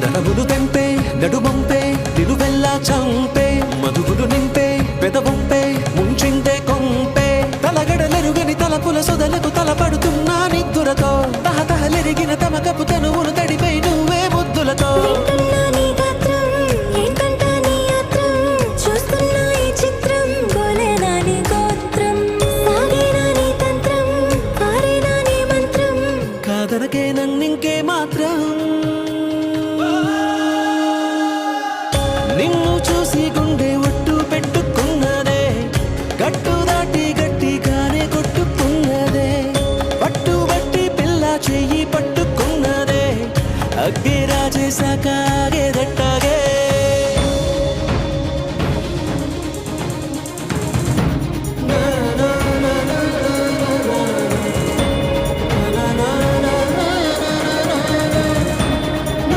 నరములు తెంపే నడుమంపే నిలువెల్లా చంపే మధువులు నింపే పెదవంపే ముంచిందే కొంపే తలగడలెరుగని తలపుల సొదలకు తలపడుతున్నా నిద్దురతో తహతహలెరిగిన తమకపు తనువులు తడిపై నువ్వే ముద్దులతో కాదనకే నన్నింకే మాత్రం నిన్ను చూసి గుండె ఒట్టు పెట్టుకున్నదే గట్టు దాటి గట్టిగానే కొట్టుకున్నదే పట్టుబట్టి పిల్ల చెయ్యి పట్టుకున్నదే అగ్గి రాజేశాక ఆగేదట్టాగే